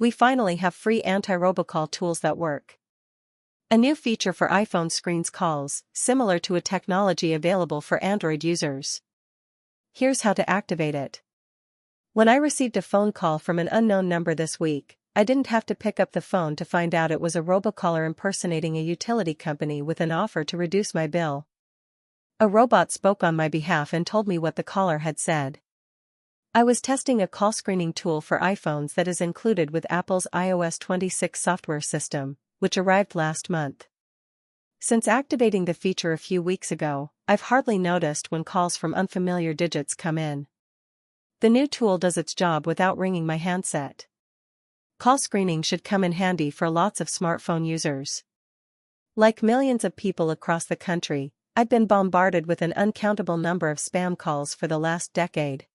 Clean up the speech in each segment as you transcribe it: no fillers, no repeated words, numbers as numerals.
we finally have free anti-robocall tools that work. A new feature for iPhone screens calls, similar to a technology available for Android users. Here's how to activate it. When I received a phone call from an unknown number this week, I didn't have to pick up the phone to find out it was a robocaller impersonating a utility company with an offer to reduce my bill. A robot spoke on my behalf and told me what the caller had said. I was testing a call screening tool for iPhones that is included with Apple's iOS 26 software system, which arrived last month. Since activating the feature a few weeks ago, I've hardly noticed when calls from unfamiliar digits come in. The new tool does its job without ringing my handset. Call screening should come in handy for lots of smartphone users. Like millions of people across the country, I've been bombarded with an uncountable number of spam calls for the last decade.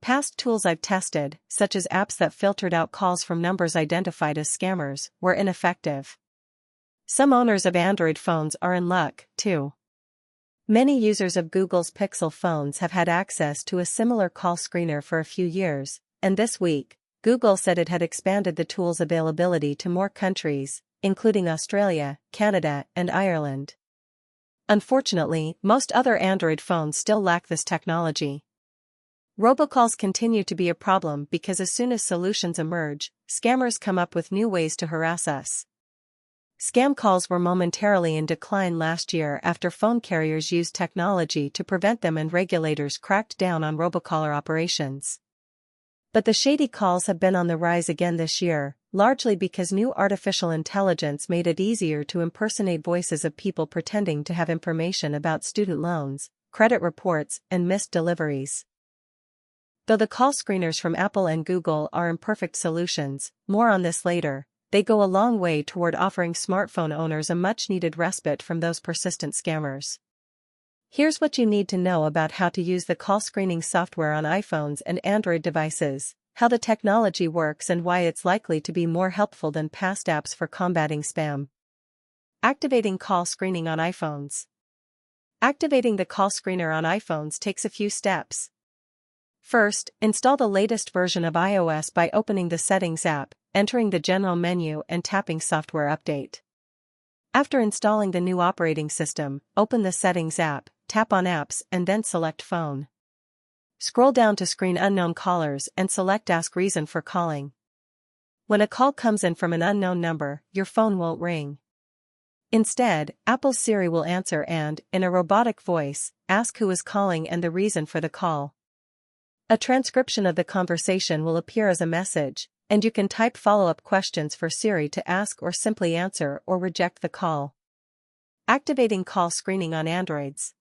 Past tools I've tested, such as apps that filtered out calls from numbers identified as scammers, were ineffective. Some owners of Android phones are in luck, too. Many users of Google's Pixel phones have had access to a similar call screener for a few years, and this week, Google said it had expanded the tool's availability to more countries, including Australia, Canada, and Ireland. Unfortunately, most other Android phones still lack this technology. Robocalls continue to be a problem because as soon as solutions emerge, scammers come up with new ways to harass us. Scam calls were momentarily in decline last year after phone carriers used technology to prevent them and regulators cracked down on robocaller operations. But the shady calls have been on the rise again this year, largely because new artificial intelligence made it easier to impersonate voices of people pretending to have information about student loans, credit reports, and missed deliveries. Though the call screeners from Apple and Google are imperfect solutions, more on this later, they go a long way toward offering smartphone owners a much-needed respite from those persistent scammers. Here's what you need to know about how to use the call screening software on iPhones and Android devices, how the technology works and why it's likely to be more helpful than past apps for combating spam. Activating call screening on iPhones. Activating the call screener on iPhones takes a few steps. First, install the latest version of iOS by opening the Settings app, entering the General menu and tapping Software Update. After installing the new operating system, open the Settings app, tap on Apps and then select Phone. Scroll down to Screen Unknown Callers and select Ask Reason for Calling. When a call comes in from an unknown number, your phone won't ring. Instead, Apple's Siri will answer and, in a robotic voice, ask who is calling and the reason for the call. A transcription of the conversation will appear as a message, and you can type follow-up questions for Siri to ask or simply answer or reject the call. Activating call screening on Androids.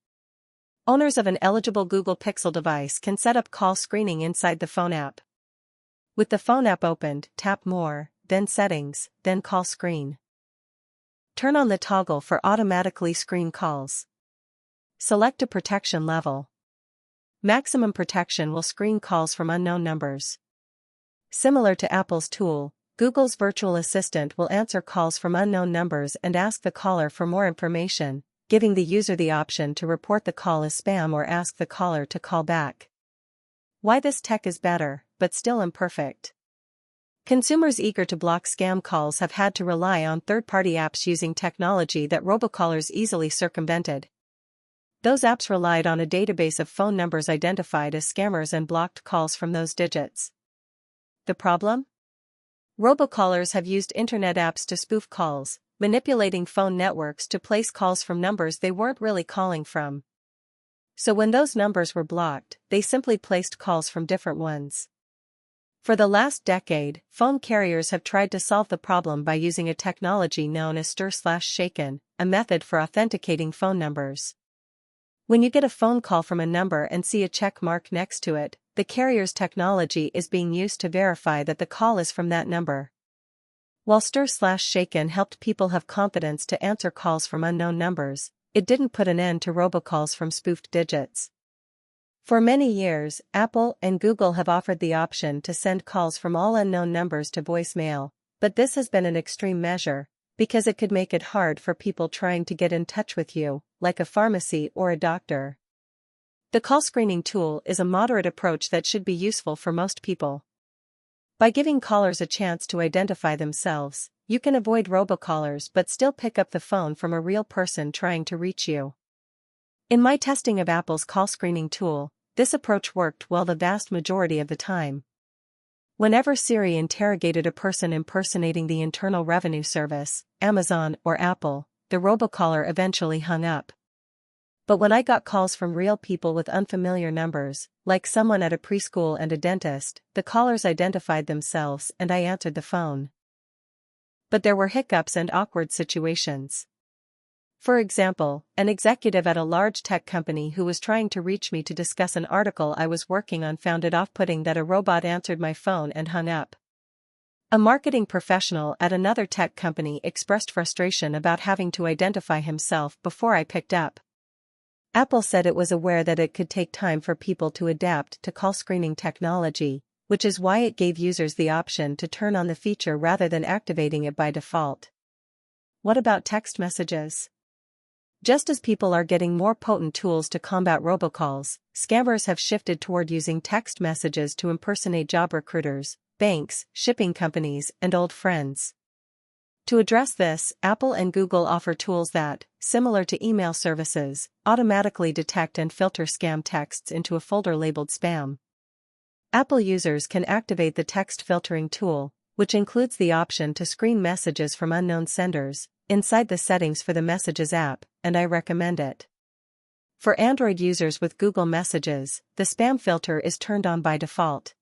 Owners of an eligible Google Pixel device can set up call screening inside the phone app. With the phone app opened, tap More, then Settings, then Call Screen. Turn on the toggle for automatically screen calls. Select a protection level. Maximum protection will screen calls from unknown numbers. Similar to Apple's tool, Google's virtual assistant will answer calls from unknown numbers and ask the caller for more information, giving the user the option to report the call as spam or ask the caller to call back. Why this tech is better, but still imperfect. Consumers eager to block scam calls have had to rely on third-party apps using technology that robocallers easily circumvented. Those apps relied on a database of phone numbers identified as scammers and blocked calls from those digits. The problem? Robocallers have used internet apps to spoof calls, manipulating phone networks to place calls from numbers they weren't really calling from. So when those numbers were blocked, they simply placed calls from different ones. For the last decade, phone carriers have tried to solve the problem by using a technology known as stir/shaken, a method for authenticating phone numbers. When you get a phone call from a number and see a check mark next to it, the carrier's technology is being used to verify that the call is from that number. While stir/shaken helped people have confidence to answer calls from unknown numbers, it didn't put an end to robocalls from spoofed digits. For many years, Apple and Google have offered the option to send calls from all unknown numbers to voicemail, but this has been an extreme measure, because it could make it hard for people trying to get in touch with you, like a pharmacy or a doctor. The call screening tool is a moderate approach that should be useful for most people. By giving callers a chance to identify themselves, you can avoid robocallers but still pick up the phone from a real person trying to reach you. In my testing of Apple's call screening tool, this approach worked well the vast majority of the time. Whenever Siri interrogated a person impersonating the Internal Revenue Service, Amazon, or Apple, the robocaller eventually hung up. But when I got calls from real people with unfamiliar numbers, like someone at a preschool and a dentist, the callers identified themselves and I answered the phone. But there were hiccups and awkward situations. For example, an executive at a large tech company who was trying to reach me to discuss an article I was working on found it off-putting that a robot answered my phone and hung up. A marketing professional at another tech company expressed frustration about having to identify himself before I picked up. Apple said it was aware that it could take time for people to adapt to call screening technology, which is why it gave users the option to turn on the feature rather than activating it by default. What about text messages? Just as people are getting more potent tools to combat robocalls, scammers have shifted toward using text messages to impersonate job recruiters, banks, shipping companies, and old friends. To address this, Apple and Google offer tools that, similar to email services, automatically detect and filter scam texts into a folder labeled spam. Apple users can activate the text filtering tool, which includes the option to screen messages from unknown senders, inside the settings for the Messages app, and I recommend it. For Android users with Google Messages, the spam filter is turned on by default.